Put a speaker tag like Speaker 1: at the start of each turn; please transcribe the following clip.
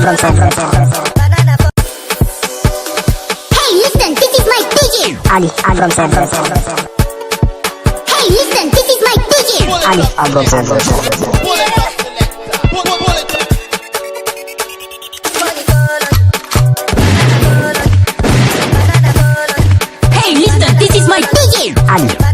Speaker 1: from Sam.
Speaker 2: Hey, listen, this is my DJ.
Speaker 1: Ali from Sam.
Speaker 2: Hey, listen, this is my DJ.
Speaker 1: Ali from Sam.
Speaker 2: Hey, listen, this is my DJ.
Speaker 1: Ali